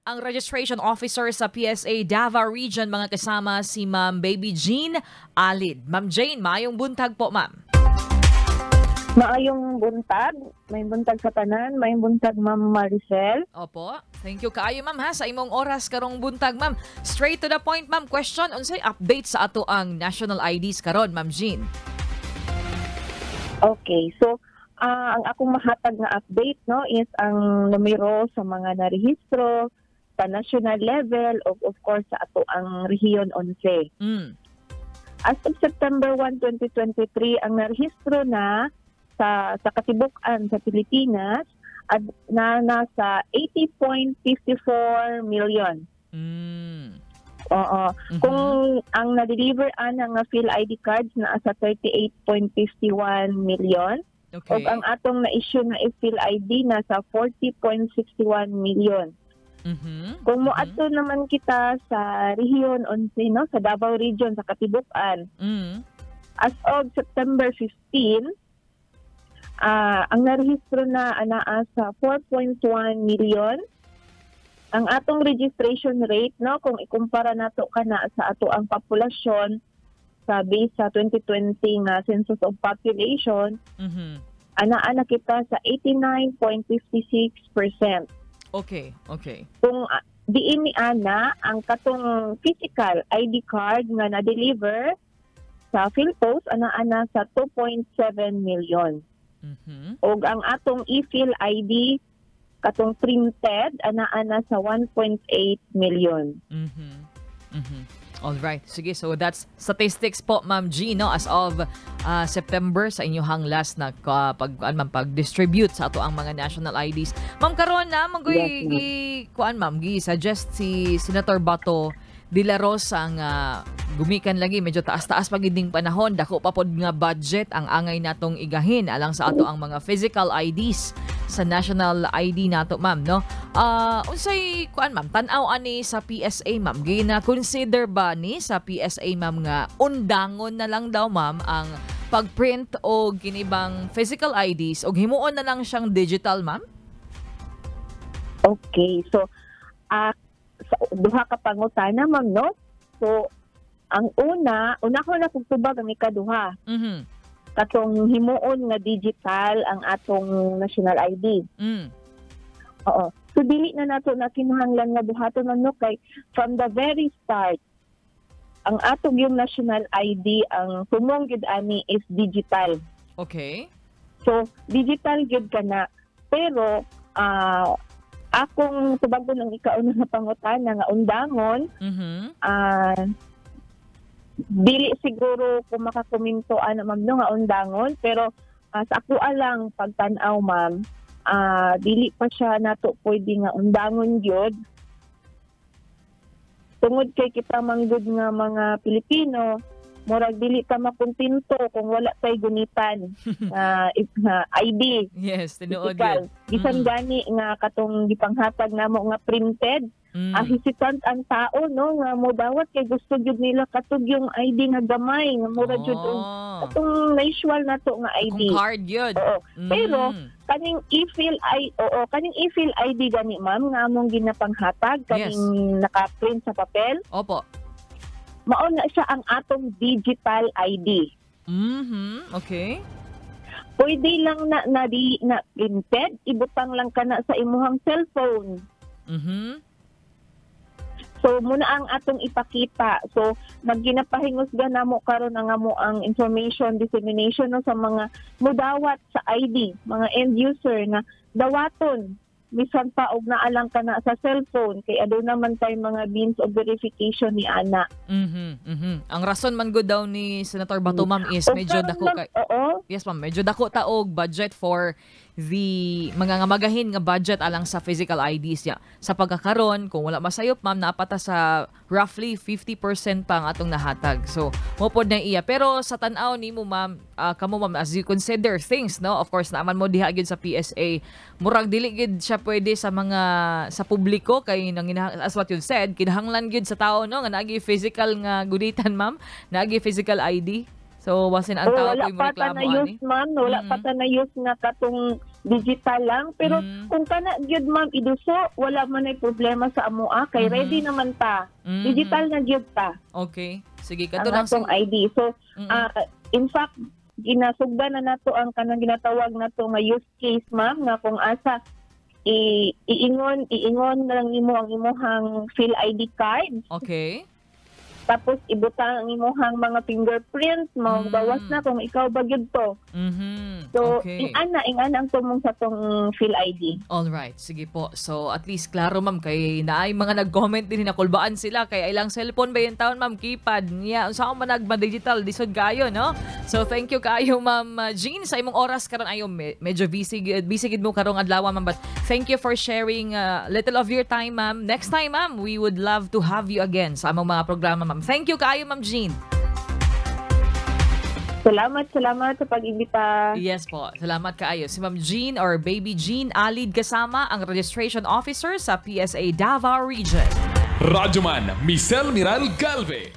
Ang registration officer sa PSA Davao Region, mga kasama si Ma'am Baby Jean Alid. Ma'am Jane, maayong buntag po, ma'am. Maayong buntag, may buntag sa tanan, may buntag Ma'am Maricel. Opo, thank you kaayo ma'am ha sa imong oras karong buntag, ma'am. Straight to the point, ma'am. Question unsay update sa ato ang national IDs karon, Ma'am Jean? Okay, so ang akong mahatag na update no is ang numero sa mga narehistro sa national level of course sa ato ang rehiyon 11. As of September 1, 2023, ang narehistro na sa katibukan sa Pilipinas at nasa 80.54 million. Oo. Kung ang na-deliver nga PhilID cards na sa 38.51 million, Okay. o ang atong na-issue na PhilID na sa 40.61 million. Kung moadto naman kita sa rehiyon 11 no, sa Davao Region sa katibukan, as of September 15, ang narehistro na anaa sa 4.1 million. Ang atong registration rate no, kung ikumpara nato kana sa ato ang populasyon sa base sa 2020 nga census of population, anaa na kita sa 89.56%. Okay. Kung diin ni ana ang katong physical ID card nga na-deliver sa PhilPost, ana sa 2.7 million. O ang atong ePhilID katong printed, ana sa 1.8 million. All right. Sige, so that's statistics po, Ma'am G, no, as of September sa inyong last na pag-distribute sa ato ang mga national IDs. Ma'am, karon na ma'am, suggest si Senator Bato de la Rosa nga gumikan lagi medyo taas-taas pagiding panahon, dako pa pod nga budget ang angay natong igahin alang sa ato ang mga physical IDs sa national ID nato, ma'am, no? Unsay ma'am, tan-aw ani sa PSA, ma'am, gina-consider ba ni sa PSA, ma'am, nga undangon na lang daw, ma'am, ang pagprint o ginibang physical IDs o himuon na lang siyang digital, ma'am? Okay, so duha ka pangutana, ma'am, no? So ang una ko na pagtubag ang ikaduha. Katong himuon nga digital ang atong national ID. Oo. So dili na nato na kinahanglan nga buhaton no, kay from the very start ang atong yung national ID ang tumong gyud ani is digital. Okay. So digital gyud kana, pero akong tubagon ang ikauna nga pangutana nga undangon, dili siguro kung makakomento ma'am no nga undangon, pero sa ako alang pagtan-aw, ma'am, dili pa siya nato pwede nga undangon gyud. Tungod kay kita manggod nga mga Pilipino, murag dili ka makontento kung wala tay gunitan ID. Yes, tinuod yun. Bisan gani nga katong gipanghatag namo nga printed, hesitant ang tao no nga mo dawat kay gusto gyud nila katug yung ID nga gamay nga mura gyud katong visual nato nga ID. Kung card yun. Oo. Pero kaning ePhilID gani, ma'am, nga among ginapanghatag kaning naka-print sa papel. Opo. Mao na siya ang atong digital ID. Okay. Pwede lang na printed, ibutang lang kana sa imuhang cellphone. So muna ang atong ipakita. So magginapahingusgan namo karon nga mo ang information dissemination no, sa mga mudawat sa ID, mga end user na dawaton bisan pa og naalang kana sa cellphone kay ado naman tay mga means of verification ni ana. Ang rason man gud daw ni Senator Bato, ma'am, is medyo dako kay. Yes, ma'am, medyo dako ta og budget for the mga magahin nga budget alang sa physical IDs niya. Sa pagkakaron, kung wala masayop, ma'am, napata sa roughly 50% pa ang atong nahatag. So, mo pod na iya. Pero sa tan-aw nimo, ma'am, kamo, ma'am, as you consider things, no? Of course, naaman mo diha gyud sa PSA. Murag dili gyud siya pwede sa mga sa publiko kay nang as what you said, kinahanglan gyud sa tao, no, nga naagi physical nga guditan, ma'am, naagi physical ID. So, wasin ang tao wala po yung reklamo, ma'am. Wala pa ta na use nga katong digital lang. Pero kung kana gyud ma'am iduso, wala man ay problema sa amoa kay ready naman ta. Digital na gyud ta. Okay. Sige, Ang kadto lang atong ID. So in fact ginasugdan na nato ang kanang ginatawag nato nga use case ma'am nga kung asa iingon na lang nimo ang imong Phil ID card. Okay. Tapos ibutang ang imong mga fingerprints, bawas na kung ikaw ba gyud to. So, Okay. ingana ang tumong sa tong Phil ID. All right, sige po. So at least klaro ma'am kay naay mga nag-comment din nakulbaan sila kay ilang cellphone ba yung taon ma'am keypad niya. Unsa man nagma-digital disod kayo no? So thank you kayo ma'am Jean sa imong oras karon ayo medyo busy gid mo karong adlaw ma'am, but thank you for sharing little of your time ma'am. Next time ma'am, we would love to have you again sa among mga programa ma'am. Thank you kayo ma'am Jean. Salamat sa pag-imbita. Yes po. Salamat kaayo. Si Ma'am Jean or Baby Jean Alid kasama ang registration officer sa PSA Davao Region. Radyoman Michelle Miral Galve.